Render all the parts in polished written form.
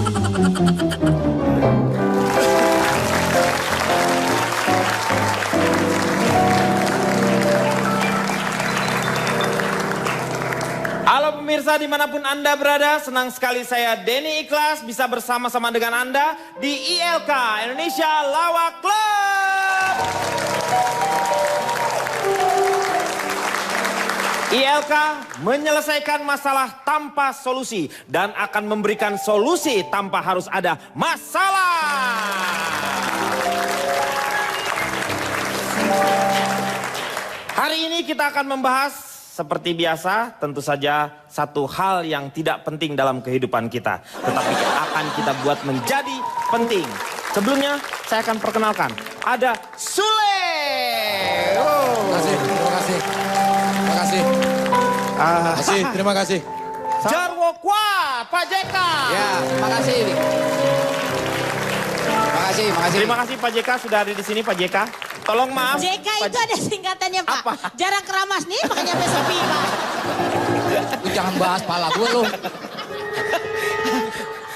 Halo pemirsa dimanapun Anda berada, senang sekali saya Denny Ikhlas bisa bersama-sama dengan Anda di ILK Indonesia Lawak Club. ILK menyelesaikan masalah tanpa solusi dan akan memberikan solusi tanpa harus ada masalah. Hari ini kita akan membahas seperti biasa, tentu saja satu hal yang tidak penting dalam kehidupan kita, tetapi akan kita buat menjadi penting. Sebelumnya, saya akan perkenalkan, ada Sule. Terima kasih. Terima kasih. Jarwo Kwa, Pak JK. Ya, terima kasih. Terima kasih Pak JK sudah ada di sini, Pak JK. Tolong maaf. JK itu ada singkatannya Pak. Apa? Jarak keramas nih makanya sepi Pak. Lu jangan bahas pala gue lu.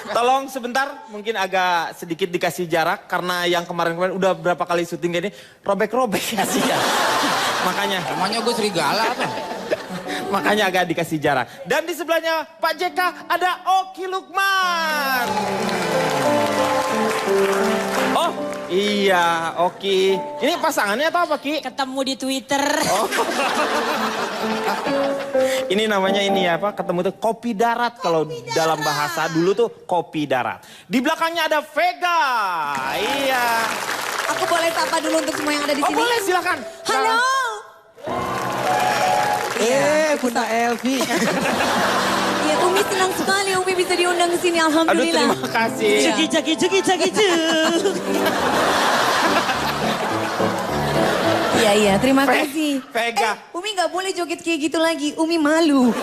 Tolong sebentar, mungkin agak sedikit dikasih jarak. Karena yang kemarin-kemarin udah berapa kali syuting gini, robek-robek ya sih ya. Makanya. Namanya gue serigala apa? Makanya agak dikasih jarak. Dan di sebelahnya Pak JK ada Oki Lukman. Oh iya Oki. Ini pasangannya atau apa Ki? Ketemu di Twitter. Oh. Ini namanya ini ya Pak, ketemu tuh kopi darat. Kalau dalam bahasa dulu tuh kopi darat. Di belakangnya ada Vega. Iya. Aku boleh sapa dulu untuk semua yang ada di Oh sini? boleh silakan. Halo. Bunda Elvi. Iya, Umi senang sekali Umi bisa diundang ke sini. Aduh Alhamdulillah. terima kasih. Cegi. Iya, terima kasih. Vega. Umi nggak boleh joget kayak gitu lagi. Umi malu.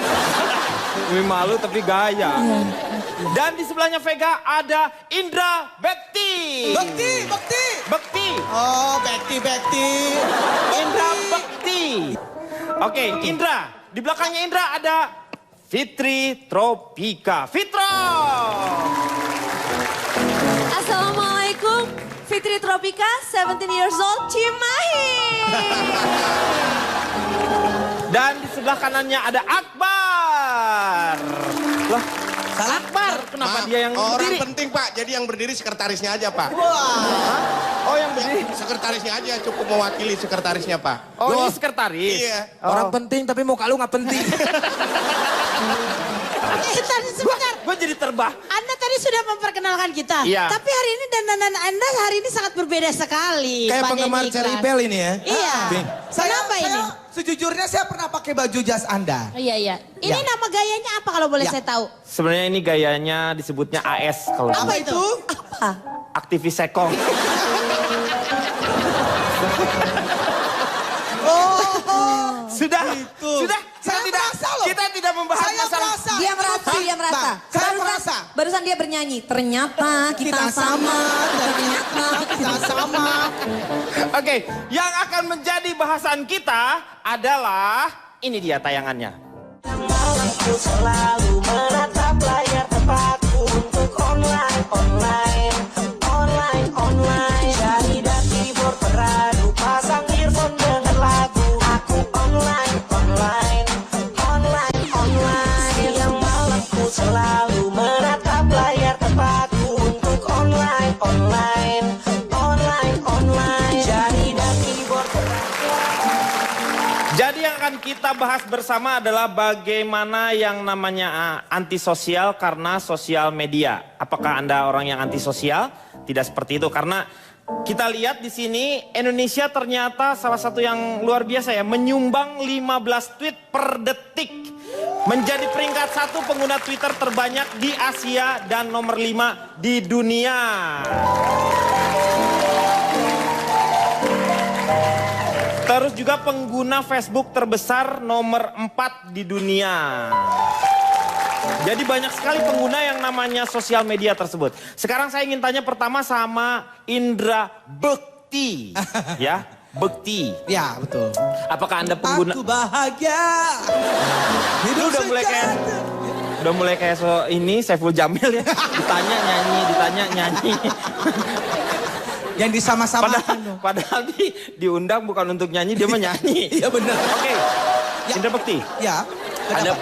Umi malu tapi gaya. Dan di sebelahnya Vega ada Indra Bekti. Bekti. Oh, Bekti. Indra Bekti. Oke, Indra. Di belakangnya Indra ada Fitri Tropika. Fitro. Assalamualaikum. Fitri Tropika, 17 years old, Cimahi. Dan di sebelah kanannya ada Akbar. Loh, Salah. Akbar. Kenapa dia yang Orang berdiri? penting Pak, jadi yang berdiri sekretarisnya aja Pak. Oh, yang berdiri. Sekretarisnya aja cukup mewakili sekretarisnya Pak. Oh, ini sekretaris. Iya. Orang penting tapi muka lu nggak penting. Tadi sebentar. Gue jadi terbah. Anda tadi sudah memperkenalkan kita. Iya. Tapi hari ini dandanan Anda hari ini sangat berbeda sekali. Kayak Pak penggemar Denny Cherry Ikhlas. Bell ini ya. Iya. Kenapa ini? Sejujurnya saya pernah pakai baju jas Anda. Iya. Ini Ya. nama gayanya apa kalau boleh Ya. saya tahu? Sebenarnya ini gayanya disebutnya AS kalau Apa dulu. itu? Apa? Aktivis sekong. Sudah. Saya merasa loh. Kita tidak membahas Saya masalah. merasa. Dia merasa. Bang, saya merasa. Barusan dia bernyanyi. Ternyata kita sama. Ternyata Kita sama. Oke, yang akan menjadi bahasan kita adalah ini dia tayangannya. Aku selalu menatap layar tempatku untuk online. Jari dan keyboard beradu, pasang earphone dengan lagu. Aku online. Siang malamku selalu menatap layar tempatku untuk online. Jari dan keyboard beradu. Jadi yang akan kita bahas bersama adalah bagaimana yang namanya antisosial karena sosial media. Apakah Anda orang yang antisosial? Tidak seperti itu karena kita lihat di sini Indonesia ternyata salah satu yang luar biasa ya, menyumbang 15 tweet per detik. Menjadi peringkat 1 pengguna Twitter terbanyak di Asia dan nomor 5 di dunia. Terus juga pengguna Facebook terbesar nomor 4 di dunia. Jadi banyak sekali pengguna yang namanya sosial media tersebut. Sekarang saya ingin tanya pertama sama Indra Bekti. Ya, Bekti. Ya, betul. Apakah Anda pengguna? Aku bahagia. Lu udah mulai kayak Udah mulai kayak ini Saiful Jamil ya. Ditanya nyanyi. Yang disama-sama. Padahal diundang bukan untuk nyanyi, dia mah nyanyi. Iya benar. Oke. Indra Bekti. Ya. Anda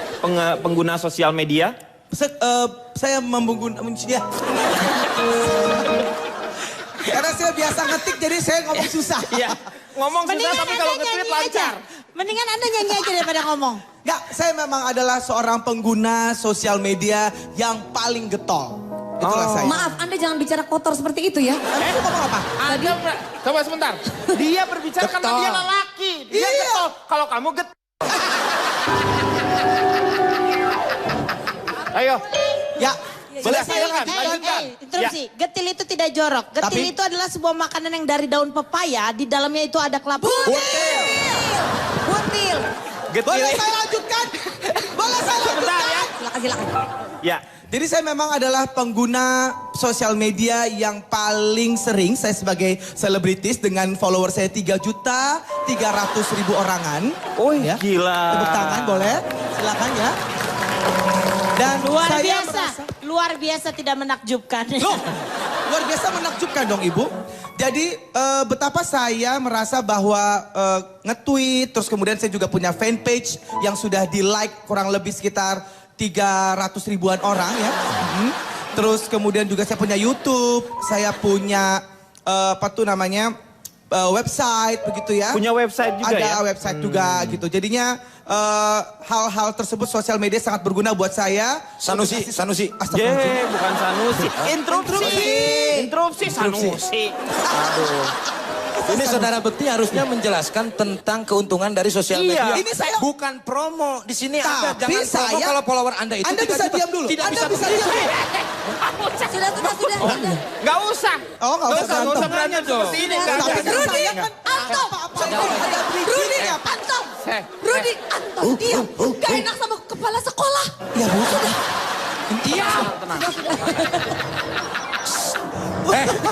pengguna sosial media? Saya ya. Karena saya biasa ngetik jadi saya ngomong susah. Iya. Ngomong susah Mendingan tapi Anda kalau nge-tweet nyanyi aja. lancar. Mendingan Anda nyanyi aja daripada ngomong. Enggak, saya memang adalah seorang pengguna sosial media yang paling getol. Itulah saya. Maaf, Anda jangan bicara kotor seperti itu ya. Aku ngomong apa? Coba sebentar. Dia berbicara karena Getol. dia lelaki. Dia Iya. getol. Kalau kamu getol. Ayo. Ya. Boleh Sudah saya silakan, lanjutkan. Interupsi. Getil itu tidak jorok. Getil Tapi- itu adalah sebuah makanan yang dari daun pepaya. Di dalamnya itu ada kelapa. Butil. Getil. Boleh saya lanjutkan? Boleh saya Sebentar lanjutkan? ya. Silakan. Ya. Jadi saya memang adalah pengguna sosial media yang paling sering. Saya sebagai selebritis dengan follower saya 3.300.000 orangan. Oh Ya. gila. Tepuk tangan boleh? Silakan ya. Dan Luar saya biasa. merasa- Luar biasa tidak menakjubkan. Loh, luar biasa menakjubkan dong Ibu. Jadi betapa saya merasa bahwa nge-tweet, terus kemudian saya juga punya fanpage yang sudah di-like kurang lebih sekitar 300 ribuan orang ya. Terus kemudian juga saya punya YouTube, saya punya website begitu ya. Punya website juga Ada ya? website juga gitu. Jadinya hal-hal tersebut sosial media sangat berguna buat saya. Sanusi. Astagfirullahaladzim. Ye, bukan Sanusi. Interupsi Sanusi. Aduh. Ini saudara Bekti harusnya menjelaskan tentang keuntungan dari sosial Iya. media. Ini saya- bukan promo. Di sini Tapi Anda jangan promo saya- kalau follower Anda itu Anda tidak bisa diam dulu. Tidak Anda bisa bisa diam dulu. Sudah. Nggak usah. Oh, nggak usah Nggak usah berantem. berantem seperti ini. Nggak Tapi usah. kan saya kan Antum. ada bridging-nya, Pak. Antum. Rudi, Antum. Diam. Gak enak sama kepala sekolah. Ya Bu. Diam.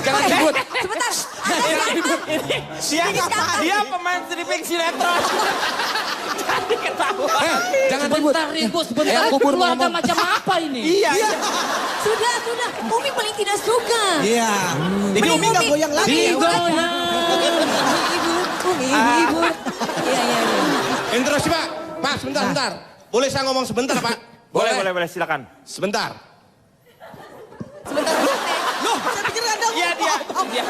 Jangan ribut. Sebentar. Anda siapa? Dia pemain stripping sinetron. Jadi ketahuan. Jangan ribut. Sebentar Aku baru keluarga ngomong. macam apa ini? Iya. Sudah. Umi paling tidak suka. Iya. Ini Umi nggak goyang lagi. Digoyang. Umi, ibu. Iya. Interupsi Pak. Pak sebentar. Boleh saya ngomong sebentar Pak? Boleh, silakan. Sebentar. Loh, saya pikir Anda Iya dia.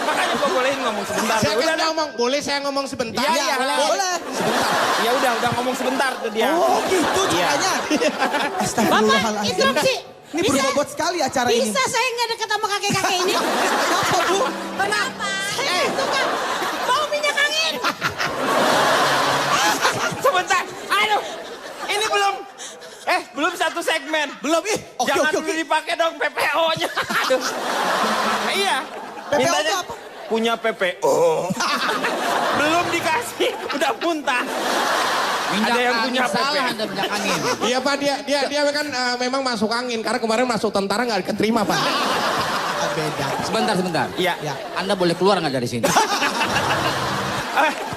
Makanya gua bolehin ngomong sebentar. Saya Udah, kan ngomong, boleh saya ngomong sebentar? Iya, boleh. Ya udah ngomong sebentar tuh dia. Oh gitu Iya. caranya. Bapak, Astagfirullahaladzim. interupsi. Ini berbobot sekali acara ini. Bisa saya nggak dekat sama kakek-kakek ini? Kenapa Bu? Kenapa? Saya nggak suka. Bau minyak angin. Sebentar. Aduh. Ini belum satu segmen. Belum ih. Oke, Jangan oke, dulu oke. dipakai dong PPO-nya. Aduh. Iya. PPO Mintanya itu apa? punya PPO. Belum dikasih, udah muntah. Ada yang punya Salah PPO. Anda minyak angin. Iya Pak, dia kan memang masuk angin. Karena kemarin masuk tentara nggak diterima Pak. Beda. Sebentar. Iya. Ya. Anda boleh keluar nggak dari sini?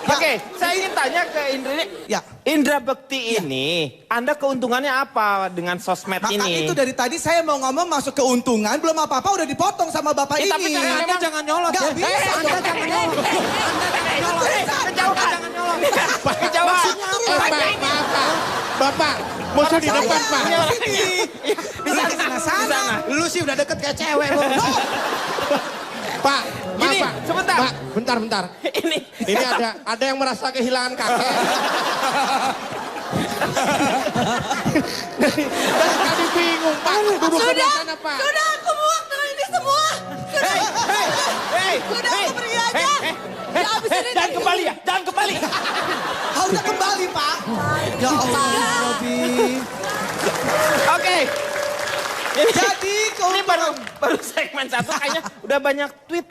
Oke, saya ingin tanya ke Indra ini. Ya. Indra Bekti ini, Anda keuntungannya apa dengan sosmed Maka ini? itu dari tadi saya mau ngomong masuk keuntungan, belum apa-apa udah dipotong sama bapak ini. Tapi kan Anda jangan nyolot Nggak ya. bisa. Anda jangan nyolot. Kejauhan. Kejauhan. Bapak, musuh di depan Pak. Di sana. Lu sih udah deket kayak cewek lu. Pak, Gini, Pak. sebentar. Pak, bentar. Ini ada yang merasa kehilangan kakek. Dari tadi bingung Pak. Duduk sebelah sana Pak. Sudah, aku muak dengan ini semua. Sudah, aku pergi aja. Ya, abis ini Jangan kembali ya, jangan kembali. Harusnya kembali Pak. Ya Allah, Robi. Oke. Jadi Ini baru segmen satu kayaknya udah banyak tweet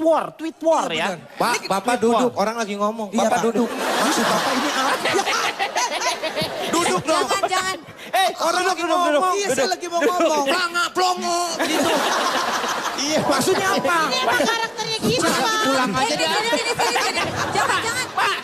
war ya. Pak, Bapak duduk. Orang lagi ngomong. Iya, Bapak Pak. duduk. Maksud bapak ini apa? Duduk dong. Jangan. Orang lagi ngomong. Iya, saya lagi mau ngomong. Pelanga, plongo. Gitu. Iya, maksudnya apa? Ini emang karakternya gitu, Pak. Pulang aja deh. Sini. Jangan. Pak,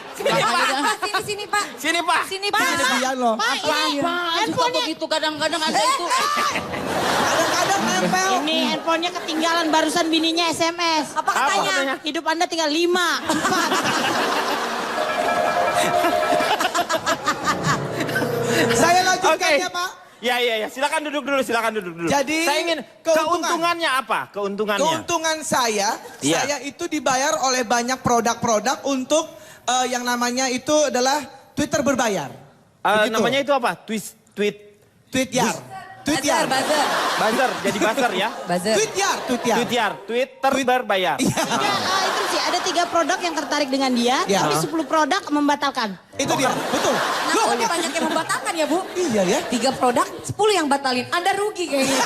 Sini Pak. Sini Pak. Sini Pak. Kasihan loh. Pak, ini Suka handphonenya, begitu kadang-kadang ada itu. Kadang-kadang nempel. ini handphonenya ketinggalan barusan bininya SMS. Apa katanya? katanya? Hidup Anda tinggal 5, 4. Saya lanjutkan Oke. ya Pak. Ya, silakan duduk dulu, Jadi, saya ingin keuntungannya apa? Keuntungannya. Keuntungan saya, Iya. saya itu dibayar oleh banyak produk-produk untuk yang namanya itu adalah Twitter berbayar. Begitu. Namanya itu apa? Tweetyar. Buzzer, buzzer. Buzzer, jadi buzzer ya. Buzzer. Tweetyar. Twitter berbayar. Iya. Ya, itu sih ada 3 produk yang tertarik dengan dia, Ya. tapi 10 produk membatalkan. Itu dia, betul. Nah, kok banyak yang membatalkan ya Bu? Iya ya. 3 produk, 10 yang batalin. Anda rugi kayaknya.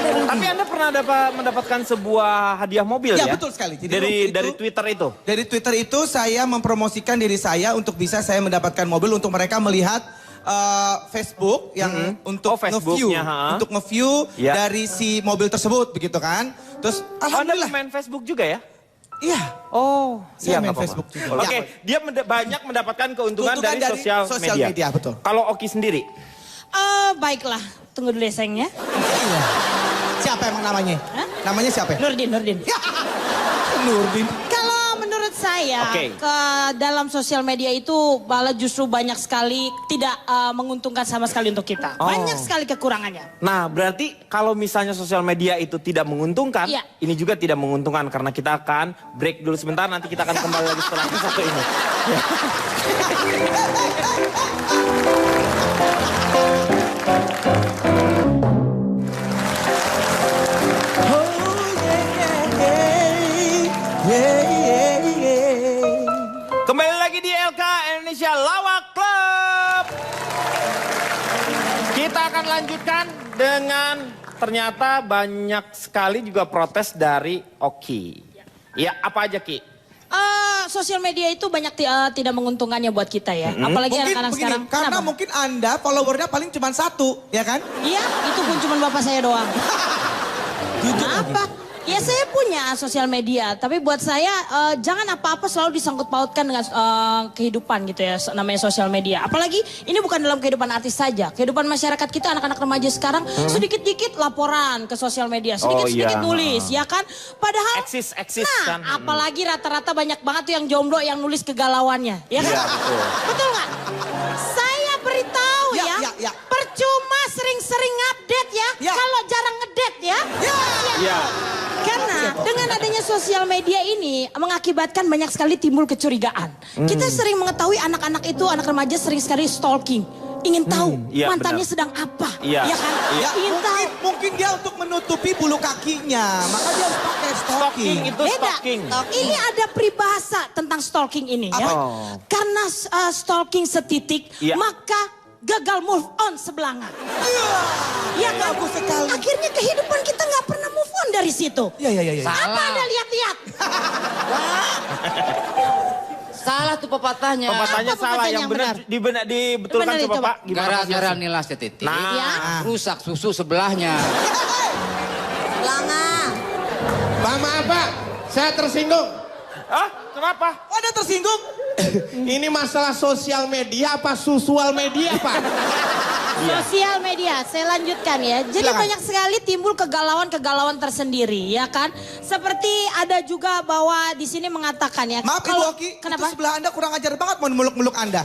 Tapi Anda pernah mendapatkan sebuah hadiah mobil ya? Ya, betul sekali. Jadi Dari itu- Twitter itu? Dari Twitter itu saya mempromosikan diri saya untuk bisa saya mendapatkan mobil untuk mereka melihat Facebook yang untuk Oh, Facebooknya, ha? untuk nge-view Ya. dari si mobil tersebut begitu kan. Terus Anda alhamdulillah. main Facebook juga ya? Iya. Oh, Saya main nggak apa-apa. Facebook juga. Oke, Ya. dia banyak mendapatkan keuntungan Keuntungan dari dari sosial sosial media. media, betul. Kalau Oki sendiri? Baiklah, tunggu dulu ya sayangnya. Iya. Siapa emang namanya? Hah? Namanya siapa? Nurdin. Ya. Nurdin. Kalau menurut saya, Oke. ke dalam sosial media itu malah justru banyak sekali tidak menguntungkan sama sekali untuk kita. Oh. Banyak sekali kekurangannya. Nah, berarti kalau misalnya sosial media itu tidak menguntungkan, Iya. ini juga tidak menguntungkan karena kita akan break dulu sebentar, nanti kita akan kembali lagi setelah yang satu ini. Kembali lagi di LK Indonesia Lawak Club. Kita akan lanjutkan dengan ternyata banyak sekali juga protes dari Oki. Ya, apa aja Ki? Sosial media itu banyak tidak menguntungkannya buat kita ya. Apalagi Mungkin anak-anak begini, sekarang. karena Kenapa? mungkin Anda followernya paling cuma 1, ya kan? Iya, itu pun cuma bapak saya doang. Kenapa? Ya saya punya sosial media, tapi buat saya jangan apa-apa selalu disangkut pautkan dengan kehidupan gitu ya, namanya sosial media. Apalagi ini bukan dalam kehidupan artis saja, kehidupan masyarakat kita, anak-anak remaja sekarang sedikit-dikit laporan ke sosial media, sedikit-sedikit iya. nulis, ya kan? Padahal, Eksis nah, kan. apalagi rata-rata banyak banget tuh yang jomblo yang nulis kegalauannya, ya kan? Iya, betul. Betul nggak? Saya beritahu Ya, ya, ya. percuma sering-sering update ya, Ya. kalau jarang ngedate ya. Iya. Karena dengan adanya sosial media ini mengakibatkan banyak sekali timbul kecurigaan. Kita sering mengetahui anak-anak itu, anak remaja sering sekali stalking. Ingin tahu iya, mantannya benar. sedang apa. Iya. Ya kan? Iya. Ingin tahu. Mungkin dia untuk menutupi bulu kakinya, maka dia harus pakai Stalking stalking. itu Beda. stalking. Ini ada peribahasa tentang stalking ini ya. Oh. Karena stalking setitik, Iya. maka gagal move on sebelanga. Iya kan? Bagus sekali. Akhirnya kehidupan kita nggak pernah move on dari situ. Iya. Apa Anda lihat-lihat? Salah tuh pepatahnya. Pepatahnya Apa salah, pepatahnya yang yang benar dibetulkan Benar coba itu, Pak. Gimana Gara-gara Mas? nilai setitik. Nah, Ya. Rusak susu sebelahnya. Langa. Mama apa? Saya tersinggung. Kenapa? Oh, Anda tersinggung? Ini masalah sosial media apa susual media, Pak? Sosial media, saya lanjutkan ya. Jadi Silakan. banyak sekali timbul kegalauan-kegalauan tersendiri, ya kan? Seperti ada juga bahwa di sini mengatakan ya. Maaf Ibu kalau- Oki, Kenapa? itu sebelah Anda kurang ajar banget mau meluk-meluk Anda.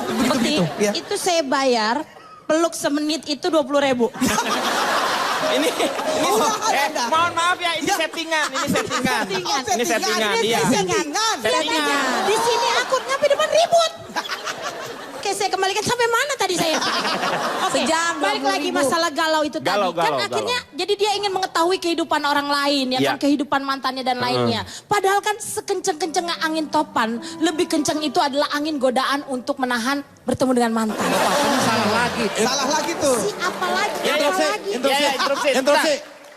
Begitu-begitu, ya. Itu saya bayar, peluk semenit itu 20.000. Ini Usaha Anda. mohon maaf ya, ini Ya. settingan, ini settingan. Settingan. Ini settingan, Ini iya. settingan. Settingan. Di sini akun ngapain depan ribut. Oke, saya kembalikan sampai mana tadi saya? Oke, Sejam, balik 20.000. lagi masalah galau itu Galau, tadi. Kan galau, akhirnya jadi dia ingin mengetahui kehidupan orang lain, ya Iya. kan, kehidupan mantannya dan lainnya. Padahal kan sekenceng-kencengnya angin topan, lebih kenceng itu adalah angin godaan untuk menahan bertemu dengan mantan. Ini salah lagi. Salah lagi tuh. Si apa lagi? Ya, Apa ya, lagi? ya, interupsi. Instruksi.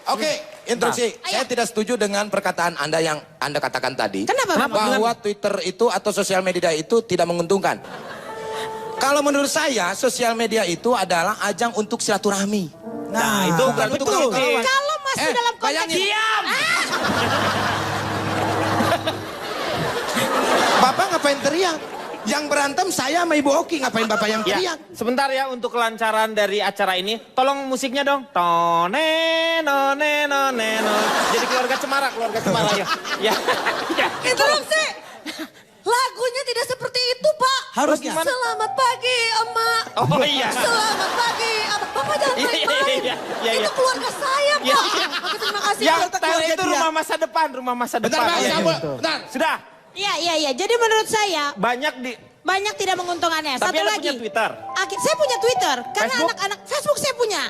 Oke, instruksi. Nah. Saya tidak setuju dengan perkataan Anda yang Anda katakan tadi. Kenapa? Bahwa Twitter itu atau sosial media itu tidak menguntungkan. Kalau menurut saya, sosial media itu adalah ajang untuk silaturahmi. Nah, itu bukan untuk betul. kritik. Kalau masih dalam konteks bayangin. diam. Bapak ngapain teriak? Yang berantem saya sama Ibu Oki, ngapain Bapak yang Ya, teriak? sebentar ya untuk kelancaran dari acara ini. Tolong musiknya dong. Tone, none, none, none. Jadi keluarga Cemara ya. Ya. Ya. Interupsi. Lagunya tidak seperti itu, Pak. Harusnya. Selamat pagi, Emak. Oh iya. Selamat pagi, Abang. Bapak jangan Iya, main-main. iya, iya, iya. Itu keluarga saya, Iya, Pak. iya. Terima kasih. Yang Keluarga tahu itu dia. rumah masa depan. Bentar bang, Iya, kamu, gitu. bentar. Sudah. Iya. Jadi menurut saya Banyak tidak menguntungkannya. Tapi Satu Anda lagi. punya Twitter? Saya punya Twitter. Karena Facebook? anak-anak Facebook saya punya.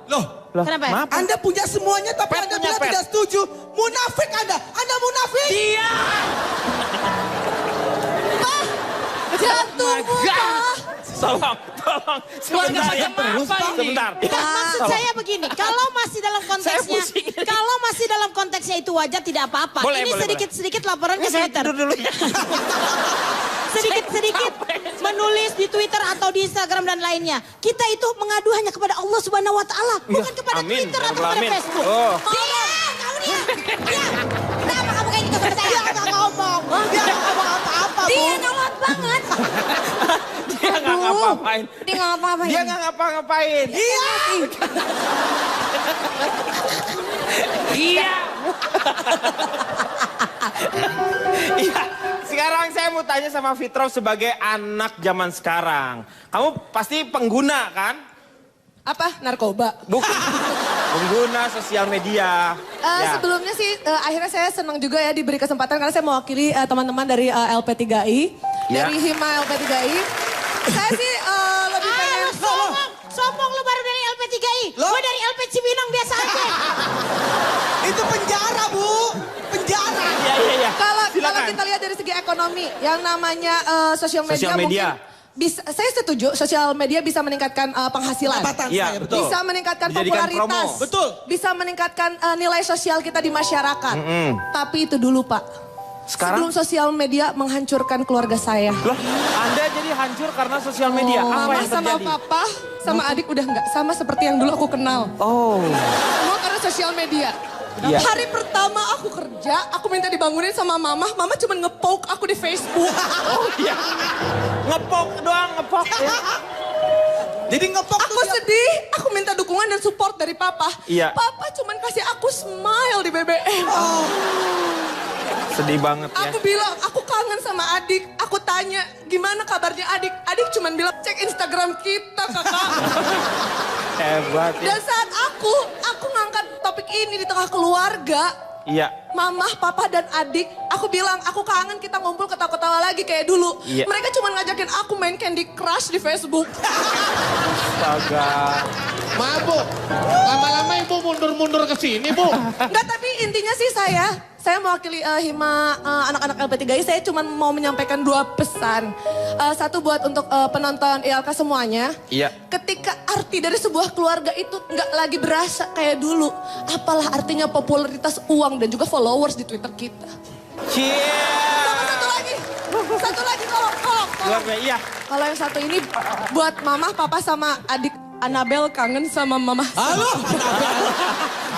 Loh, Loh, Kenapa? maaf. Anda punya semuanya tapi Pet Anda punya bilang pet. tidak setuju. Munafik Anda. Anda munafik. Iya. Jantung, Pak. Tolong. Sebentar ya. Sebentar. Maksud saya begini, kalau masih dalam konteksnya, pusing ini. kalau masih dalam konteksnya itu wajar tidak apa-apa. Boleh, Ini boleh, sedikit laporan ke Saya Twitter. tidur dulu ya. Sedikit menulis di Twitter atau di Instagram dan lainnya. Kita itu mengadu hanya kepada Allah Subhanahu wa taala, bukan kepada amin. Twitter Ya atau kepada amin. Facebook. Oh. Diam, kamu diam. Diam. Kenapa kamu kayak gitu sama saya? Dia nggak ngomong. Dia nggak ngomong apa-apa, Bu. Dia nyolot banget. Dia nggak ngapa-ngapain. Dia nggak ngapa-ngapain. Dia nggak ngapa-ngapain. Iya. Iya. Iya. Sekarang saya mau tanya sama Fitrov sebagai anak zaman sekarang. Kamu pasti pengguna kan? Apa? Narkoba. Bukan. Pengguna sosial media. Ya. Sebelumnya sih akhirnya saya senang juga ya diberi kesempatan karena saya mewakili teman-teman dari LP3I. Ya. Dari Hima LP3I. Saya sih lebih pengen... Lu sombong lu baru dari LP3I. Loh? Gue dari LP Cibinong biasa aja. Itu penjara, Bu. Penjara. Iya. Kalau Silakan. kita lihat dari segi ekonomi, yang namanya sosial media, Sosial media. mungkin bisa, saya setuju sosial media bisa meningkatkan penghasilan. Pendapatan Iya, saya, betul. Bisa meningkatkan Dijadikan popularitas. promo. Betul. Bisa meningkatkan nilai sosial kita di masyarakat. Tapi itu dulu, Pak. Sekarang? Sebelum sosial media menghancurkan keluarga saya. Loh, Anda jadi hancur karena sosial media. Apa Mama yang sama terjadi? papa sama adik udah nggak sama seperti yang dulu aku kenal. Oh. Semua karena sosial media. Iya. Hari pertama aku kerja, aku minta dibangunin sama mama. Mama cuma nge-poke aku di Facebook. Oh iya. Ngepok doang, ngepok. Ya. Jadi ngepok Aku tuh sedih, aku minta dukungan dan support dari papa. Iya. Papa cuma kasih aku smile di BBM. Sedih banget ya. Aku bilang, aku kangen sama adik. Aku tanya, gimana kabarnya adik? Adik cuma bilang, cek Instagram kita, kakak. Hebat ya. Dan saat aku ngangkat topik ini di tengah keluarga, Iya. mama, papa, dan adik, aku bilang, aku kangen kita ngumpul ketawa-ketawa lagi kayak dulu. Iya. Mereka cuma ngajakin aku main Candy Crush di Facebook. Astaga. Maaf Bu, lama-lama Ibu mundur-mundur ke sini Bu. Enggak, tapi intinya sih saya mewakili Hima anak-anak LP3I, saya cuma mau menyampaikan 2 pesan. Satu buat untuk penonton ILK semuanya. Iya. Ketika arti dari sebuah keluarga itu nggak lagi berasa kayak dulu. Apalah artinya popularitas uang dan juga followers di Twitter kita. Cie. Sama satu lagi tolong. Keluarga, iya. Kalau yang satu ini buat mama, papa, sama adik Anabel kangen sama mama. Halo.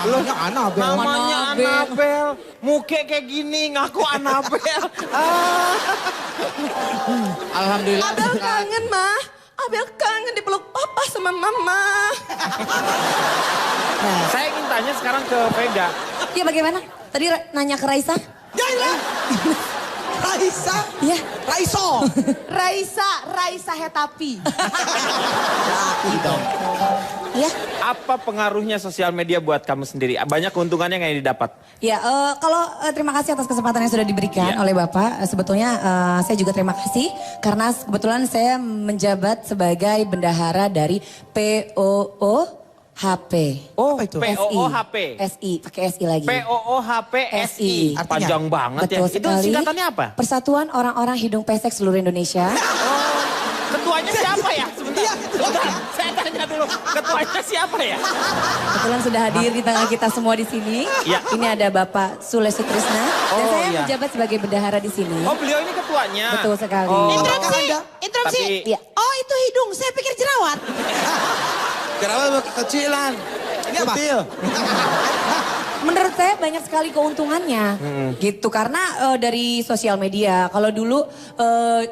Namanya Anabel. Namanya Anabel. Muke kayak gini, ngaku Anabel. Alhamdulillah. Abel kangen, mah. Abel kangen dipeluk papa sama mama. Saya ingin tanya sekarang ke Vega. Ya bagaimana? Tadi nanya ke Raisa? Ya, ya. Raisa. Ya. Raiso. Raisa Hetapi. Ya. Apa pengaruhnya sosial media buat kamu sendiri? Banyak keuntungannya nggak yang didapat? Ya, kalau terima kasih atas kesempatan yang sudah diberikan Ya. oleh Bapak. Sebetulnya saya juga terima kasih karena kebetulan saya menjabat sebagai bendahara dari POOHP. Oh, Apa itu? POOHP. SI, pakai SI lagi. POOHP SI. Artinya? Panjang banget Betul ya. Itu sekali. singkatannya apa? Persatuan Orang-orang Hidung Pesek Seluruh Indonesia. Ketuanya siapa ya? Sebentar. Saya tanya dulu. Ketuanya siapa ya? Kebetulan sudah hadir di tengah kita semua di sini. Ya. Ini ada Bapak Sule Sutrisna dan Oh, saya iya. menjabat sebagai bendahara di sini. Oh, beliau ini ketuanya. Betul sekali. Oh. Interupsi. Tapi- Iya. Oh itu hidung, saya pikir jerawat. Kenapa kekecilan? Ini apa? Kecil. Menurut saya banyak sekali keuntungannya, gitu. Karena dari sosial media, kalau dulu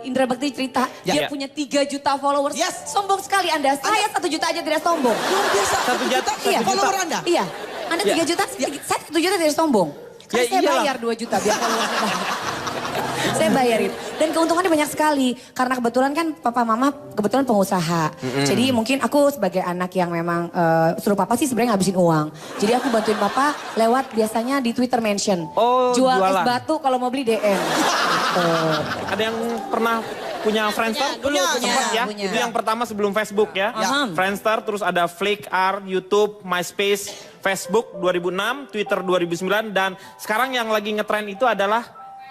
Indra Bakti cerita dia Ya. punya 3 juta followers, Yes. sombong sekali Anda. Saya 1 juta aja tidak sombong. Luar biasa. 1 juta, Iya. Follower Anda? Iya, Anda 3 juta, saya 1 juta tidak sombong. Karena Ya saya iyalah. bayar 2 juta biar followersnya banyak. Saya bayarin. Dan keuntungannya banyak sekali. Karena kebetulan kan papa mama kebetulan pengusaha. Jadi mungkin aku sebagai anak yang memang suruh papa sih sebenarnya ngabisin uang. Jadi aku bantuin papa lewat biasanya di Twitter mention. Oh, Jual es jualan. batu kalau mau beli DM. Gitu. Ada yang pernah punya Friendster? Punya, Sempat ya. punya. Itu yang pertama sebelum Facebook ya. Ya. Friendster, terus ada Flickr, YouTube, MySpace, Facebook 2006, Twitter 2009, dan sekarang yang lagi ngetren itu adalah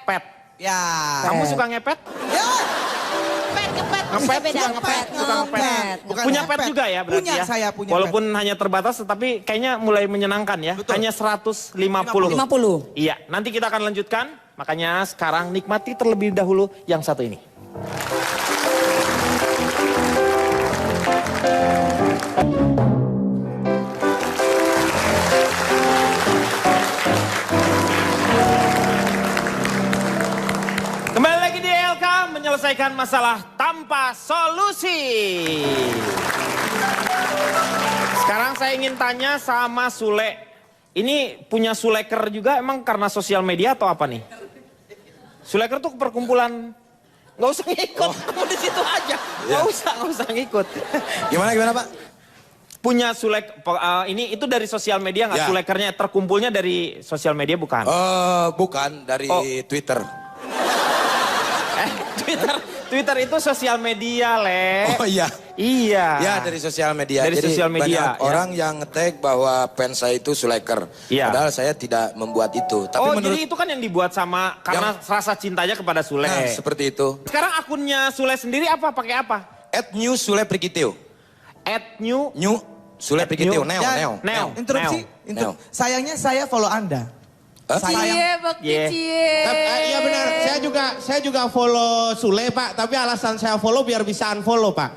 Pet. Ya. Kamu suka ngepet? Ya. Ngepet, beda. suka ngepet, suka ngepet. Ngepet. Bukan Punya ngepet. pet juga ya berarti Punya, ya? saya punya Walaupun hanya terbatas, tetapi kayaknya mulai menyenangkan ya. Betul. Hanya 150. 50. Iya, nanti kita akan lanjutkan. Makanya sekarang nikmati terlebih dahulu yang satu ini. Kembali lagi di LK menyelesaikan masalah tanpa solusi. Sekarang saya ingin tanya sama Sule. Ini punya Suleker juga emang karena sosial media atau apa nih? Suleker tuh perkumpulan. Nggak usah ngikut, kamu di situ aja. Nggak usah ngikut. Gimana Pak? Punya ini itu dari sosial media nggak? Ya. Sulekernya terkumpulnya dari sosial media bukan? Bukan dari Oh. Twitter. Twitter itu sosial media, Le. Oh iya. Iya. Ya dari sosial media. Dari Jadi sosial media, banyak ya. orang yang nge-tag bahwa fans saya itu Suleker. Iya. Padahal saya tidak membuat itu. Tapi Oh, menurut jadi itu kan yang dibuat sama karena rasa cintanya kepada Sule. nah, seperti itu. Sekarang akunnya Sule sendiri apa? Pakai apa? @new Sule Prigiteo. @new New Sule Prigiteo. Neo, Ya, Neo. Neo. Interupsi. Neo. Sayangnya saya follow Anda. Hah? Cie, Bakti Yeah. cie. Iya benar, saya juga follow Sule Pak, tapi alasan saya follow biar bisa unfollow Pak.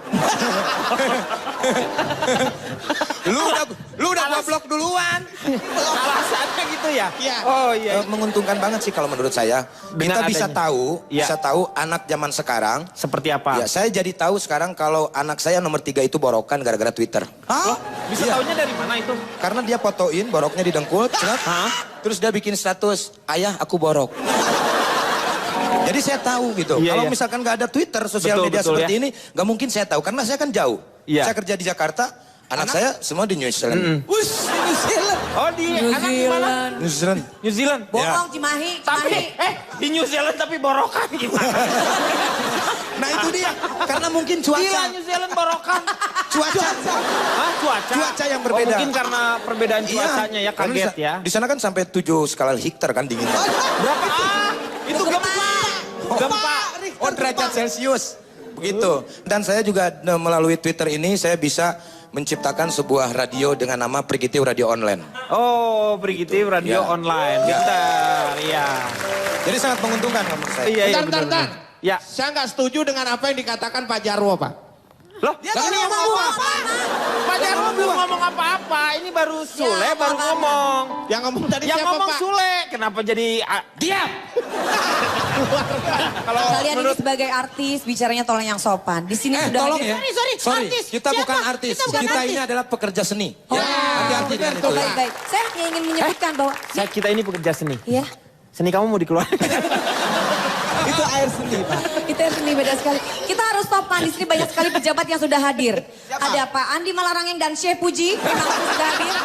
Lu udah gua blok duluan. Alasannya gitu ya? Iya. Oh iya. Menguntungkan banget sih kalau menurut saya. Dengan Kita bisa adanya. tahu, Iya. bisa tahu anak zaman sekarang. Seperti apa? Ya, saya jadi tahu sekarang kalau anak saya nomor 3 itu borokan gara-gara Twitter. Hah? Bisa Iya. taunya dari mana itu? Karena dia fotoin boroknya di dengkul, terus dia bikin status, ayah aku borok. Jadi saya tahu gitu. Iya, Kalau iya. misalkan nggak ada Twitter, sosial Betul, media betul, seperti ya. ini, nggak mungkin saya tahu. Karena saya kan jauh. Iya. Saya kerja di Jakarta, anak saya semua di New Zealand. Wush, New Zealand. Oh di anak di mana? New Zealand. New Zealand. Bohong, Cimahi, Tapi Cimahi. di New Zealand tapi borokan gimana? Nah itu dia. Karena mungkin Gila cuaca. New Zealand borokan. Cuaca. Hah, cuaca? Cuaca yang Oh, berbeda. mungkin karena perbedaan Iya. cuacanya ya Karena kaget ya. Di sana kan sampai 7 skala Richter kan dinginnya. Berapa? Itu gempa. Gempa. Oh derajat Celcius. Begitu. Dan saya juga melalui Twitter ini saya bisa menciptakan sebuah radio dengan nama Prigiteo Radio Online. Oh, Prigiteo Radio Ya. Online. Bentar, iya. Jadi sangat menguntungkan menurut saya. Iya, iya Bentar, benar. bentar. Ya. Saya nggak setuju dengan apa yang dikatakan Pak Jarwo Pak. Loh, Dia lah, nggak ini ngomong ngomong apa-apa. Pak Jarwo belum ngomong apa-apa. Ini baru Sule baru ngomong. Yang ngomong tadi Yang siapa ngomong Pak? Sule. Kenapa jadi diam? Kalau Kalian menurut ini sebagai artis bicaranya tolong yang sopan. Di sini sudah Tolong hadir. ya. Sorry, artis. Kita Siapa? bukan artis. Kita bukan Kita artis. ini adalah pekerja seni. Oh. Hati-hati dengan itu. Baik, baik. Saya hanya ingin menyebutkan bahwa kita ini pekerja seni. Iya, Seni kamu mau dikeluarkan? Itu air seni, Pak. kita yang seni beda sekali. Kita harus sopan. Di sini banyak sekali pejabat yang sudah hadir. Ada Pak Andi Malarangeng dan Chef Puji. Terima kasih sudah hadir.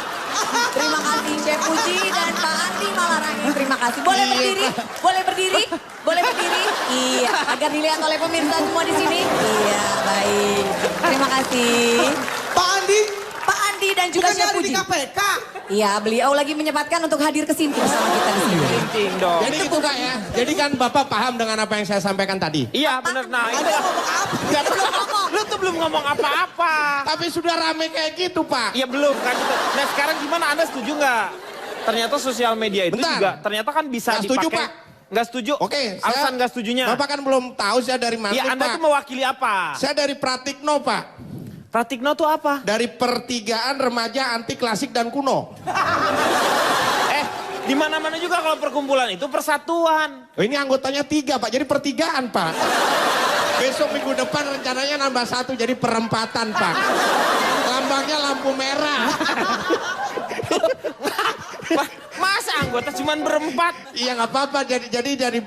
Terima kasih Chef Puji dan Pak Andi Malarangeng. Terima kasih. Boleh berdiri? Boleh berdiri? Boleh berdiri? Iya, agar dilihat oleh pemirsa semua di sini. Iya, baik. Terima kasih. Pak Andi, Pak Andi dan juga bukannya Chef ada di Puji. KPK? Iya, beliau lagi menyempatkan untuk hadir ke sini bersama kita di sini. Penting dong. Jadi itu Kak ya. Jadi kan Bapak paham dengan apa yang saya sampaikan tadi. Iya benar. Nah, itu. Anda ngomong apa? Gak belum ngomong. Lu tuh belum ngomong apa-apa. Tapi sudah rame kayak gitu Pak. Iya belum kan. Nah sekarang gimana, Anda setuju nggak? Ternyata sosial media itu Bentar. juga ternyata kan bisa Nggak setuju, dipakai. Pak. Nggak setuju. Oke, Alasan nggak setujunya. Bapak kan belum tahu saya dari mana Iya, Anda Pak. tuh mewakili apa? Saya dari Pratikno Pak. Pratikno tuh apa? Dari Pertigaan Remaja Anti Klasik dan Kuno. Di mana-mana juga kalau perkumpulan itu persatuan. Oh, ini anggotanya 3 Pak, jadi pertigaan Pak. Besok minggu depan rencananya nambah 1 jadi perempatan Pak. Lambangnya lampu merah. Masa anggota cuma berempat? Iya nggak apa-apa, jadi dari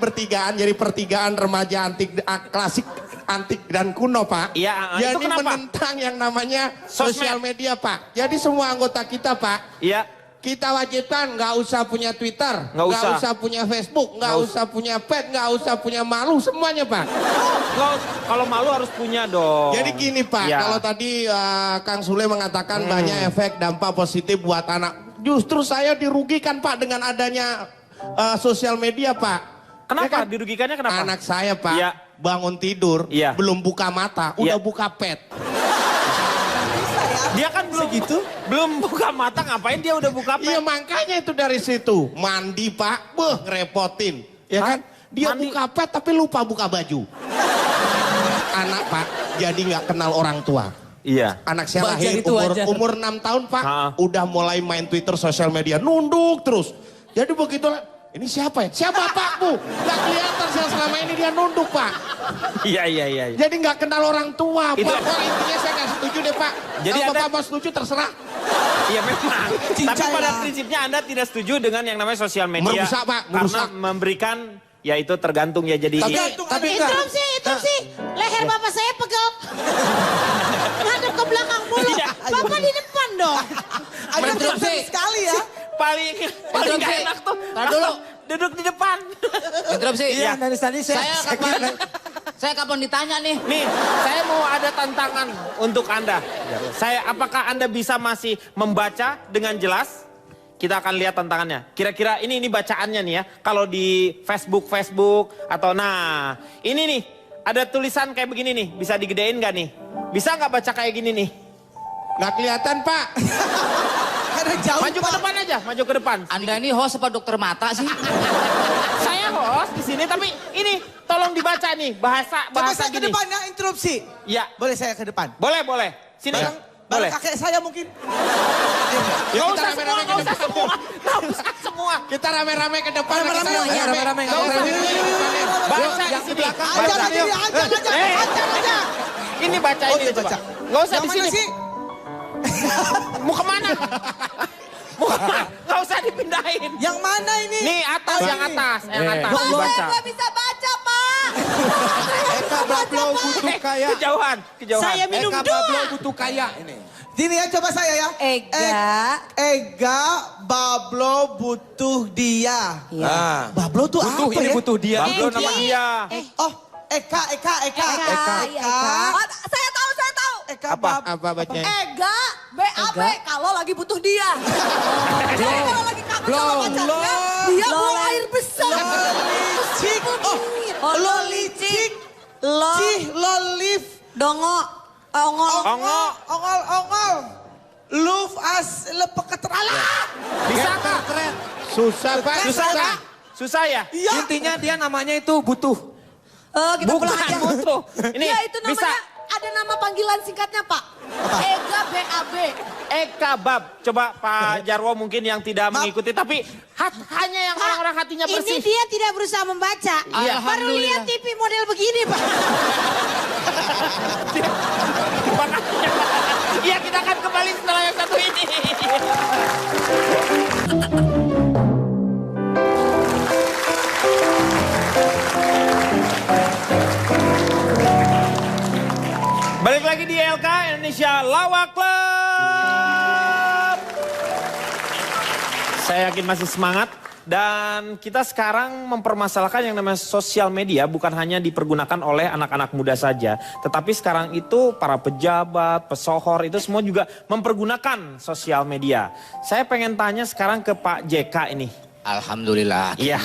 pertigaan remaja antik klasik antik dan kuno Pak. Iya, jadi itu kenapa? menentang yang namanya Sosmed. sosial media Pak. Jadi semua anggota kita Pak, Iya. kita wajibkan nggak usah punya Twitter, Nggak usah. punya Facebook, nggak Nggak usah punya pet, nggak usah punya malu, semuanya Pak. Kalau malu harus punya dong. Jadi gini Pak, Ya. kalau tadi Kang Sule mengatakan banyak efek dampak positif buat anak. Justru saya dirugikan Pak dengan adanya sosial media Pak. Kenapa? Ya kan? Dirugikannya kenapa? Anak saya Pak, Iya. bangun tidur, Iya. belum buka mata, Iya. udah buka pet. Dia kan belum buka mata, ngapain dia udah buka Iya pet? makanya itu dari situ. Mandi Pak, ngerepotin. Ya kan? Dia Mandi. buka pet tapi lupa buka baju. Anak Pak, jadi nggak kenal orang tua. Iya. Anak saya Wajar lahir itu wajar. umur 6 tahun Pak, Ha. udah mulai main Twitter, sosial media, nunduk terus. Jadi begitu, ini siapa ya? Siapa Pak Bu? Gak kelihatan saya selama ini dia nunduk Pak. Iya. Jadi nggak kenal orang tua. Itu- Pokoknya intinya saya nggak setuju deh Pak. Jadi Kalau ada- Bapak mau setuju terserah. Iya memang. Tapi Cincai pada lah. prinsipnya Anda tidak setuju dengan yang namanya sosial media. Merusak, Pak, Karena merusak. memberikan, ya itu tergantung ya jadi. Tapi enggak. Interupsi. Leher bapak saya pegel. Ngadep ke belakang mulu. Iya. Bapak di depan dong. Anda Interupsi. berani sekali ya. paling gak Interupsi. enak tuh. Tar dulu. Duduk di depan. Interupsi. Iya, dari tadi Saya kapan ditanya nih? Nih, saya mau ada tantangan untuk Anda. Apakah Anda bisa masih membaca dengan jelas? Kita akan lihat tantangannya. Kira-kira ini bacaannya nih ya. Kalau di Facebook atau nah, ini nih ada tulisan kayak begini nih. Bisa digedein nggak nih? Bisa nggak baca kayak gini nih? Nggak kelihatan Pak. Karena jauh Maju ke Pak. depan aja, maju ke depan. Anda ini host apa dokter mata sih? Saya host di sini, tapi ini tolong dibaca nih bahasa Coba saya ke gini. depan ya, interupsi. Ya, Boleh saya ke depan? boleh. Sini, Bareng boleh. kakek saya mungkin. Ya, Gak kita usah semua, rame-rame ke gak usah depan. semua, gak usah semua. Kita rame-rame ke depan. Rame-rame, kita iya, rame-rame. Gak usah. Baca di sini. Ajar Baca. aja, ajar Eh. aja. Ini baca Oh, ini iya, coba. baca. Gak usah Yang di mana sini. sih? Mau kemana? Mau kemana? Gak usah dipindahin. Yang mana ini? Nih atas, Oh, yang ini. atas, yang atas. Pak, saya Baca. nggak bisa baca, Pak. butuh kaya. Kejauhan. Saya minum dua. butuh kaya ini. Gini ya, coba saya ya. Ega Bablo butuh dia. Nah, Bablo tuh butuh apa ini ya? butuh dia. Bablo nama dia. Oh, Eka. Oh, saya tahu. Eka Bab. Apa bacanya? Ega, BAB, kalau lagi butuh dia. Jadi kalau lagi kangen sama pacarnya, dia buang air besar. Lolicik. Oh, lolicik. Cih, lolif. Dongo, ongol. Ongol. Luf as lepeket alah. Bisa kak? Susah Pak. Susah kak? Susah ya? Iya. Intinya dia namanya itu butuh. Kita Bukan pulang aja. butuh. Ini Iya, itu namanya bisa. ada nama panggilan singkatnya, Pak. Ega, BAB. Eka Bab. Coba Pak Jarwo mungkin yang tidak mengikuti. Tapi hanya yang orang-orang hatinya Ini bersih. dia tidak berusaha membaca. Iya. Baru lihat TV model begini, Pak. Makanya. Iya, kita akan kembali setelah yang satu ini. Balik lagi di LK Indonesia Lawak Club. Saya yakin masih semangat. Dan kita sekarang mempermasalahkan yang namanya sosial media bukan hanya dipergunakan oleh anak-anak muda saja. Tetapi sekarang itu para pejabat, pesohor itu semua juga mempergunakan sosial media. Saya pengen tanya sekarang ke Pak JK ini. Alhamdulillah. Iya,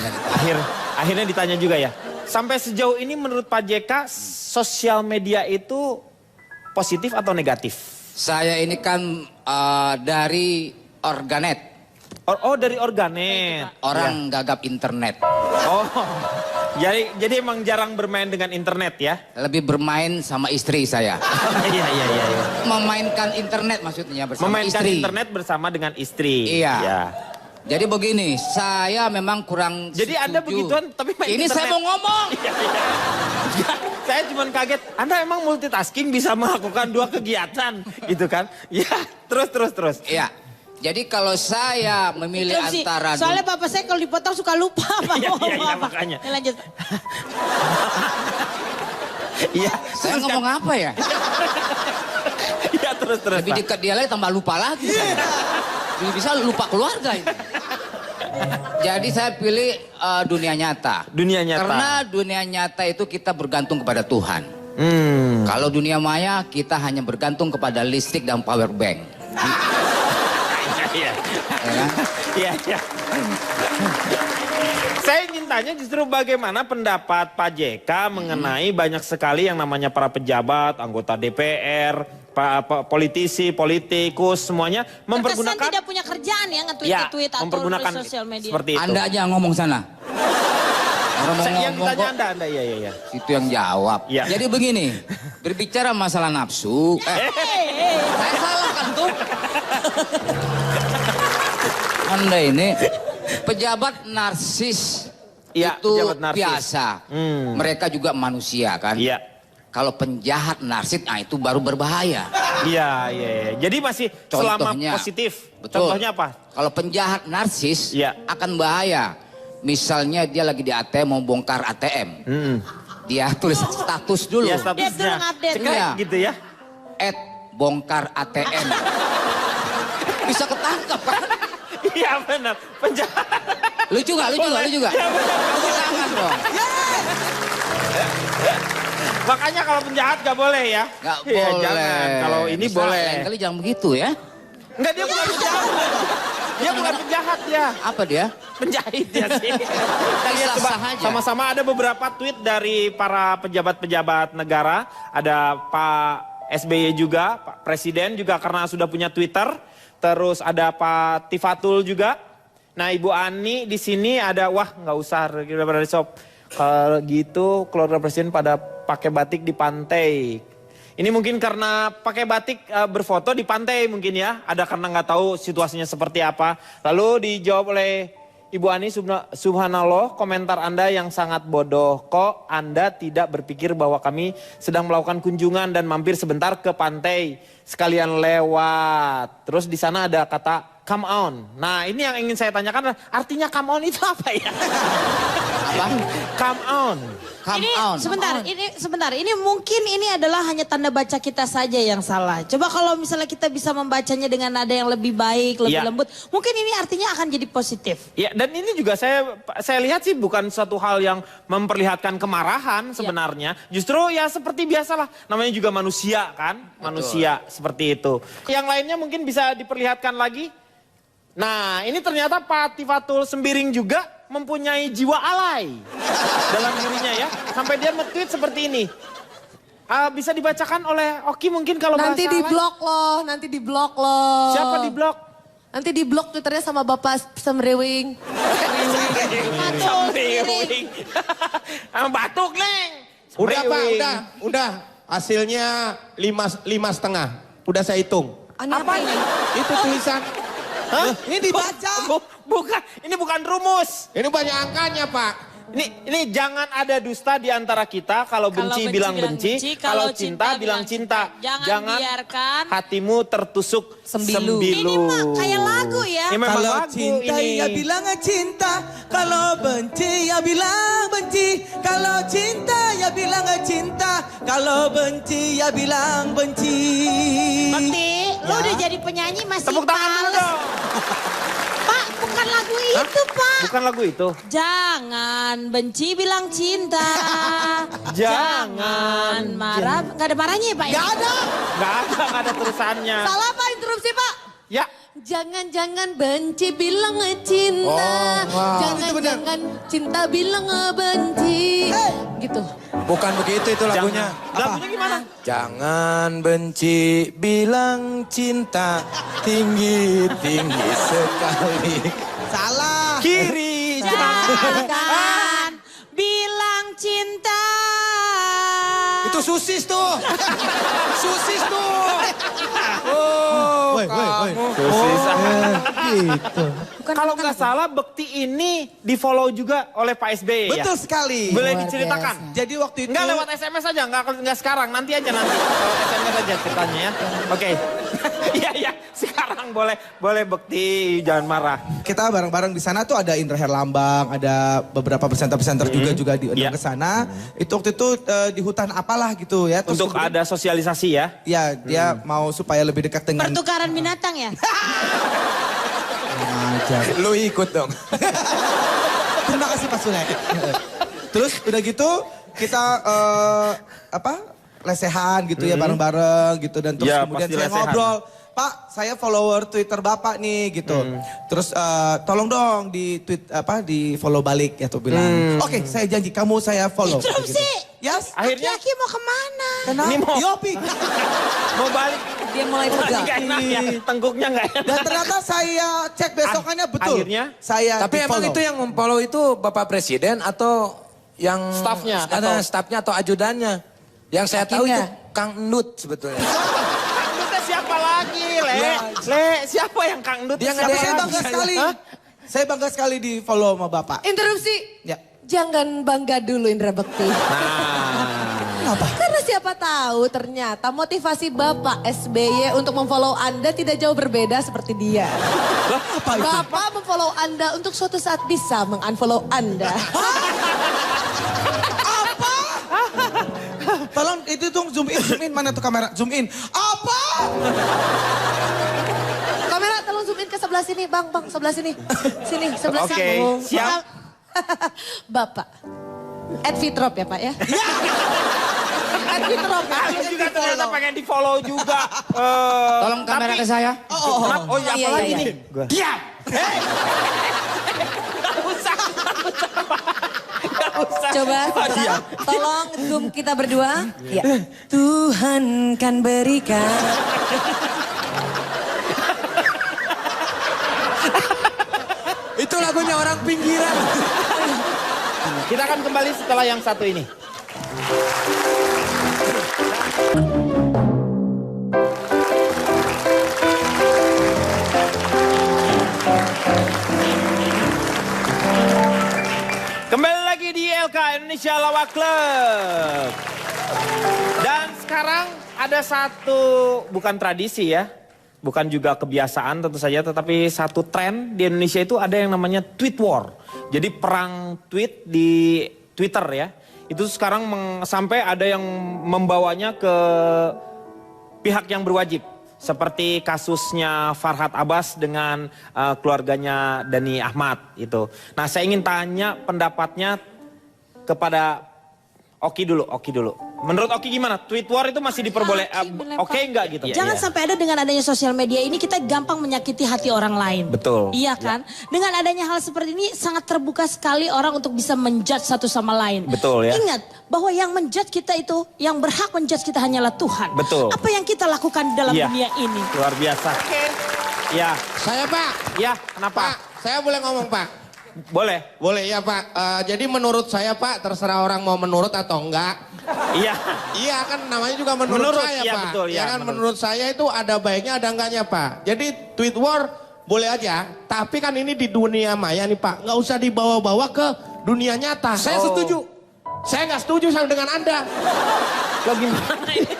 akhirnya ditanya juga ya. Sampai sejauh ini menurut Pak JK sosial media itu positif atau negatif? Saya ini kan dari organet. Oh dari organet. Orang gagap internet. Oh, jadi emang jarang bermain dengan internet ya? Lebih bermain sama istri saya. Iya. Memainkan internet maksudnya bersama Memainkan istri. internet bersama dengan istri. Iya. Ya. Jadi begini, saya memang kurang Jadi Anda setuju. begituan tapi main Ini saya internet. mau ngomong. Iya, iya. Saya cuma kaget, Anda emang multitasking bisa melakukan 2 kegiatan gitu kan? Ya, terus. Iya. Jadi kalau saya memilih Interupsi. antara Soalnya bapak saya kalau dipotong suka lupa apa Iya, mau iya, ngomong iya, apa. makanya. Ya, lanjut. Iya, saya terus ngomong apa ya? Iya, terus. Lebih Pak. dekat dia lagi tambah lupa lagi. Bisa lupa keluarga ini. Jadi saya pilih dunia nyata. Dunia nyata. Karena dunia nyata itu kita bergantung kepada Tuhan. Kalau dunia maya kita hanya bergantung kepada listrik dan power bank. Iya. Ya kan? Iya. Saya ingin tanya justru bagaimana pendapat Pak JK mengenai banyak sekali yang namanya para pejabat, anggota DPR, politisi, politikus, semuanya Terkesan mempergunakan tidak punya kerjaan ya nge-tweet atau mempergunakan di sosial media. seperti itu. Anda aja ngomong sana. Orang mau Yang ngomong ditanya kok, Anda, iya. itu yang jawab. Iya. Jadi begini, berbicara masalah nafsu. Saya salah kan tuh? Anda ini pejabat narsis Iya, itu pejabat narsis. biasa. Mereka juga manusia kan? Iya. Kalau penjahat narsis, nah itu baru berbahaya. Iya. Jadi masih selama Contohnya, positif. betul. Contohnya apa? Kalau penjahat narsis Iya. akan bahaya. Misalnya dia lagi di ATM mau bongkar ATM. Dia tulis status dulu. Ya Dia dulu statusnya. ngupdate. Cekrek Iya. gitu ya. @bongkar ATM. Bisa ketangkap kan? Iya benar. Penjahat. Lucu gak? Lucu gak? Iya, benar. Tepuk tangan dong. Makanya kalau penjahat gak boleh ya. Gak Iya, boleh. jangan. Kalau ini Bisa, boleh. Lain kali jangan begitu ya. Enggak, dia bukan penjahat. Dia bukan penjahat ya. Apa dia? Penjahit ya sih. Kita lihat Sah-sah coba aja. sama-sama ada beberapa tweet dari para pejabat-pejabat negara. Ada Pak SBY juga, Pak Presiden juga karena sudah punya Twitter. Terus ada Pak Tifatul juga. Nah Ibu Ani di sini ada, wah nggak usah kita berada shop. Kalau gitu keluarga Presiden pada pakai batik di pantai. Ini mungkin karena pakai batik berfoto di pantai mungkin ya. Ada karena nggak tahu situasinya seperti apa. Lalu dijawab oleh Ibu Ani, subhanallah komentar Anda yang sangat bodoh. Kok Anda tidak berpikir bahwa kami sedang melakukan kunjungan dan mampir sebentar ke pantai. Sekalian lewat. Terus di sana ada kata come on. Nah ini yang ingin saya tanyakan, artinya come on itu apa ya? Apa? Come on. Come Ini on. sebentar. Ini mungkin ini adalah hanya tanda baca kita saja yang salah. Coba kalau misalnya kita bisa membacanya dengan nada yang lebih baik, lebih Iya. lembut, mungkin ini artinya akan jadi positif. Ya, dan ini juga saya lihat sih bukan suatu hal yang memperlihatkan kemarahan sebenarnya. Justru ya seperti biasalah, namanya juga manusia kan, manusia seperti itu. Yang lainnya mungkin bisa diperlihatkan lagi. Nah, ini ternyata Pak Tifatul Sembiring juga mempunyai jiwa alay dalam dirinya ya. Sampai dia nge-tweet seperti ini. Bisa dibacakan oleh Oki mungkin kalau Nanti bahasa di alay. blok loh, nanti di blok loh. Siapa di blok? Nanti di blok Twitternya sama Bapak Semrewing. Semriwing. Batuk, Neng. Udah Pak, Semriwing. udah. Hasilnya 5,5. Udah saya hitung. Apa ini? Itu tulisan. Hah? Ini dibaca. Bukan, ini bukan rumus. Ini banyak angkanya Pak. Ini jangan ada dusta di antara kita. Kalau benci bilang benci, kalau cinta bilang cinta. Jangan biarkan hatimu tertusuk sembilu. Ini mah kayak lagu ya. Ini memang Kalau lagu cinta ini. ya bilang cinta, kalau benci ya bilang benci, kalau cinta ya bilang cinta, kalau benci ya bilang benci. Bakti, lu Ya. udah jadi penyanyi masih Tepuk tangan dulu males. dong. Pak, bukan lagu itu, Pak. Bukan lagu itu. Jangan benci bilang cinta. Jangan marah. Gak ada marahnya ya, Pak? Gak ada. Gak ada terusannya. Salah Pak, interupsi Pak. Ya. Jangan benci bilang cinta. Jangan cinta bilang benci. Gitu. Bukan begitu itu lagunya. Lagunya gimana? Jangan benci, bilang cinta tinggi-tinggi sekali. Salah. Kiri. Jangan bilang cinta. Itu susis tuh. Susis tuh. Woi. Sosis. Gitu. Kalau nggak salah Bekti ini di follow juga oleh Pak SBY ya? Betul sekali. Boleh Luar diceritakan? biasa. Jadi waktu itu... Nggak lewat SMS aja, nggak sekarang, nanti aja nanti. Lewat SMS aja ceritanya ya. Oke. Iya, iya, sekarang boleh Bekti, jangan marah. Kita bareng-bareng di sana tuh ada Indra Herlambang, ada beberapa presenter-presenter juga diundang Iya. ke sana. Itu waktu itu di hutan apalah gitu ya. Terus Untuk kemudian- ada sosialisasi ya? Ya, dia mau supaya lebih dekat dengan... Pertukaran binatang ya? Ajar. Lu ikut dong. Terima kasih Pak Sule. Terus udah gitu kita lesehan gitu ya bareng-bareng gitu dan terus Ya, kemudian pasti saya lesehan. ngobrol, Pak saya follower Twitter Bapak nih gitu. Terus tolong dong di tweet di follow balik ya tuh bilang. Oke, saya janji kamu saya follow. Interupsi. Gitu. Yes. Akhirnya Aki mau kemana? Kenapa? Ini mau- Yopi. mau balik. Dia mulai pegang. Nggak enak ya, tengkuknya nggak enak. Dan ternyata saya cek besokannya betul. Akhirnya? Saya Tapi emang di-follow. itu yang memfollow itu Bapak Presiden atau yang Stafnya, ada atau- stafnya atau ajudannya? Yang saya tahu Hakimnya. itu Kang Endut sebetulnya. Kang Dut siapa lagi, Le? Siapa yang Kang Dut? Dia Tapi nggak saya ada bangga saya. sekali. Saya bangga sekali di follow sama Bapak. Interupsi. Ya. Jangan bangga dulu Indra Bekti. Kenapa? Karena siapa tahu ternyata motivasi Bapak SBY untuk memfollow Anda tidak jauh berbeda seperti dia. Apa itu? Bapak memfollow Anda untuk suatu saat bisa mengunfollow Anda. Tolong itu tuh zoom in mana tuh kamera? Zoom in. Apa? Kamera tolong zoom in ke sebelah sini, Bang, sebelah sini. Sini, sebelah Oke, sini. siap. Bapak. Advitrop ya, Pak ya? Advitrop. Aku juga ternyata pengen di follow juga. Tolong kamera ke saya. Kenapa? Oh iya, Iya, apa lagi iya, nih? Diam! Gak usah. Gak usah. Coba, tolong zoom kita berdua. Ya. Tuhan kan berikan. Itu lagunya orang pinggiran. Kita akan kembali setelah yang satu ini. Kembali lagi di LK Indonesia Lawak Club. Dan sekarang ada satu, bukan tradisi ya, bukan juga kebiasaan tentu saja, tetapi satu tren di Indonesia itu ada yang namanya tweet war. Jadi perang tweet di Twitter ya. Itu sekarang sampai ada yang membawanya ke pihak yang berwajib. Seperti kasusnya Farhad Abbas dengan keluarganya Dhani Ahmad itu. Nah saya ingin tanya pendapatnya kepada Oki dulu. Menurut Oki gimana? Tweet war itu masih diperbolehkan? Oke enggak gitu? Jangan sampai ada dengan adanya sosial media ini kita gampang menyakiti hati orang lain. Betul. Iya kan? Dengan adanya hal seperti ini sangat terbuka sekali orang untuk bisa menjudge satu sama lain. Betul ya. Ingat bahwa yang menjudge kita itu, yang berhak menjudge kita hanyalah Tuhan. Betul. Apa yang kita lakukan di dalam Iya. dunia ini? Luar biasa. Ya, Saya Pak, ya kenapa? Pak, saya boleh ngomong Pak? Boleh. Boleh ya Pak. Jadi menurut saya Pak, terserah orang mau menurut atau enggak. Iya. Iya kan namanya juga menurut saya iya, Pak. betul, ya ya, kan menurut. menurut saya itu ada baiknya ada enggaknya Pak. Jadi tweet war boleh aja. Tapi kan ini di dunia maya nih Pak. Nggak usah dibawa-bawa ke dunia nyata. Saya setuju. Saya nggak setuju sama dengan Anda. Lo gimana ini?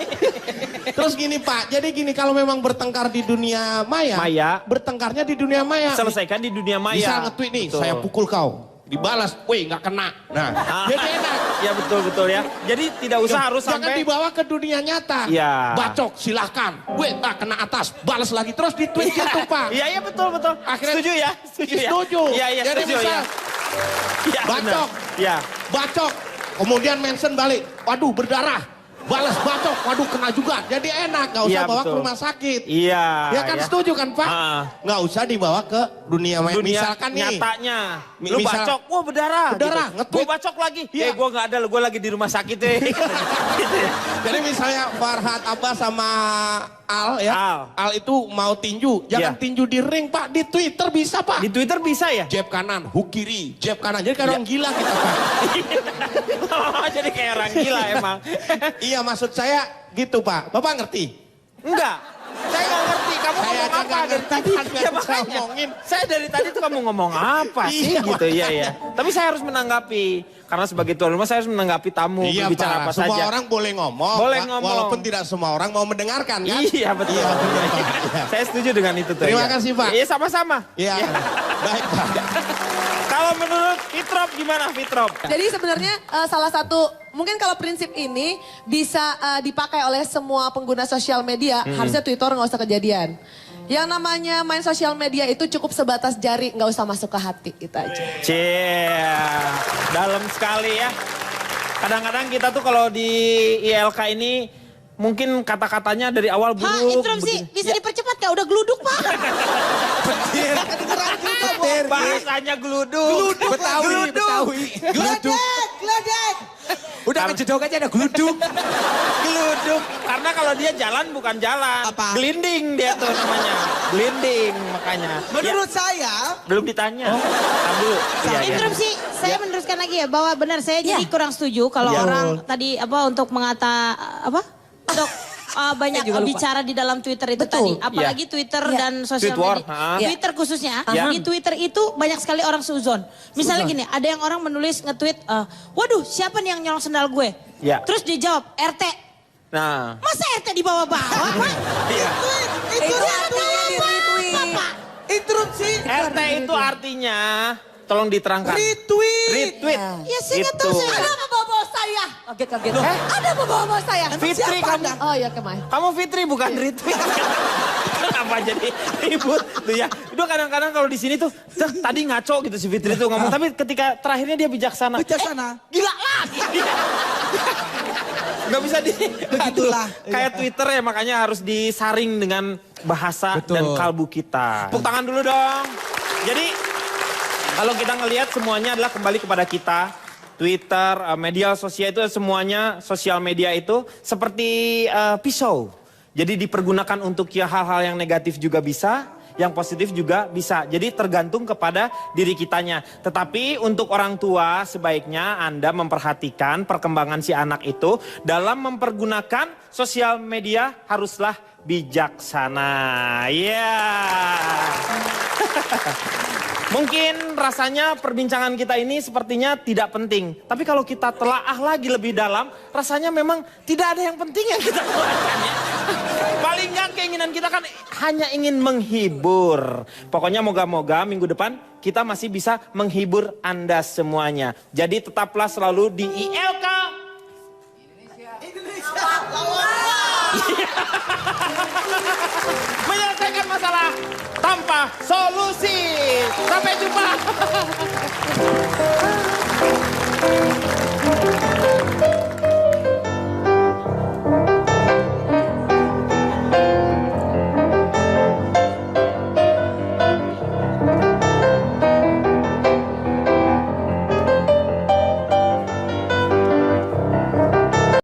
Terus gini Pak, jadi gini kalau memang bertengkar di dunia maya, bertengkarnya di dunia maya. Selesaikan di dunia maya. Bisa nge-tweet nih, Betul. saya pukul kau. Dibalas, weh nggak kena. Nah, jadi enak. Ya betul ya. Jadi tidak usah harus Jangan sampai. dibawa ke dunia nyata. Ya. Bacok, silahkan. Weh, tak kena atas, balas lagi. Terus di tweet gitu Pak. Iya betul. Akhirnya- Setuju ya? Setuju ya? Setuju. Iya Jadi setuju misal, ya. Iya, bacok. benar. Ya. Bacok. Kemudian mention balik. Waduh berdarah. Balas bacok. Waduh kena juga. Jadi enak. Gak usah Iya, bawa ke betul. rumah sakit. Iya. Ya kan setuju kan Pak? Ah. Nggak usah dibawa ke dunia maya. Dunia Misalkan nih. nyatanya. Lu Misal- bacok, wah berdarah. Berdarah, Gitu. nge-tweet. Gue bacok lagi. Iya. Gue gak ada, gue lagi di rumah sakit deh. Gitu ya. Jadi misalnya Farhad Abbas sama Al ya. Al. itu mau tinju. Jangan Iya. tinju di ring Pak. Di Twitter bisa Pak. Di Twitter bisa ya? Jab kanan, hook kiri, jab kanan. Jadi kayak orang gila kita Pak. Jadi kayak orang gila emang. Iya maksud saya gitu Pak. Bapak ngerti? Enggak. Saya nggak ngerti kamu Saya ngomong aja apa nggak dari ngerti tadi? kan Ya yang saya makanya. omongin. Saya dari tadi tuh kamu ngomong apa sih gitu, iya ya. Tapi saya harus menanggapi. Karena sebagai tuan rumah saya harus menanggapi tamu Iya berbicara Pak, apa semua saja. orang boleh ngomong. Boleh Pak, ngomong. Walaupun tidak semua orang mau mendengarkan kan? Iya betul. Iya, betul, Pak. Saya setuju dengan itu tuh. Terima ya. kasih, Pak. Iya sama-sama. Iya, baik Pak. Kalau menurut Fitrop gimana Fitrop? Jadi sebenarnya salah satu, mungkin kalau prinsip ini bisa dipakai oleh semua pengguna sosial media, harusnya Twitter nggak usah kejadian. Yang namanya main sosial media itu cukup sebatas jari, nggak usah masuk ke hati, itu aja. Cie, dalam sekali ya. Kadang-kadang kita tuh kalau di ILK ini mungkin kata-katanya dari awal buruk. Hah, interupsi, begitu. bisa dipercepat gak? Udah geluduk, Pak. Kedengeran juga, Bo. Bahasanya geluduk. Betawi, Betawi. Gledek, gledek. Udah ngejedok aja ada gluduk. Geluduk. Karena kalau dia jalan bukan jalan. Apa? Gelinding dia tuh namanya. Gelinding makanya. Menurut Ya, saya, belum ditanya. Tahan dulu. Iya, iya. Interupsi, saya meneruskan lagi ya bahwa benar saya jadi kurang setuju kalau Ya. orang tadi apa untuk untuk banyak Saya juga lupa. bicara di dalam Twitter itu Betul. tadi, apalagi Twitter Ya. dan sosial Tweet war, media. ha? Twitter khususnya, Ya. di Twitter itu banyak sekali orang seuzon. Misalnya gini, ada yang orang menulis nge-tweet, waduh siapa nih yang nyolong sendal gue? Ya. Terus dijawab, RT. Nah, Masa RT di bawah-bawah, Pak? iya. Itu artinya di retweet. Pak. interupsi. RT itu artinya, tolong diterangkan. Retweet. Retweet. Ya saya nggak tahu, saya Ada apa bawa saya? Kaget-kaget. Ada apa bawa saya? Fitri kamu. Oh ya kemana? Kamu Fitri bukan retweet. Kenapa jadi ribut tuh ya? Itu kadang-kadang kalau di sini tuh tadi ngaco gitu si Fitri tuh ngomong, tapi ketika terakhirnya dia bijaksana. Bijaksana. Gila lagi. Gak bisa di... Begitulah. Aduh, kayak Twitter ya, makanya harus disaring dengan bahasa Betul. dan kalbu kita. Tepuk tangan dulu dong. Jadi kalau kita ngelihat semuanya adalah kembali kepada kita. Twitter, media sosial itu semuanya, sosial media itu seperti pisau. Jadi dipergunakan untuk ya hal-hal yang negatif juga bisa, yang positif juga bisa. Jadi tergantung kepada diri kitanya. Tetapi untuk orang tua sebaiknya Anda memperhatikan perkembangan si anak itu dalam mempergunakan sosial media haruslah bijaksana. Ya. Mungkin rasanya perbincangan kita ini sepertinya tidak penting. Tapi kalau kita telaah lagi lebih dalam, rasanya memang tidak ada yang penting yang kita keluarkan ya. Paling nggak keinginan kita kan hanya ingin menghibur. Pokoknya moga-moga minggu depan kita masih bisa menghibur Anda semuanya. Jadi tetaplah selalu di ILK. Menyelesaikan masalah tanpa solusi. Sampai jumpa.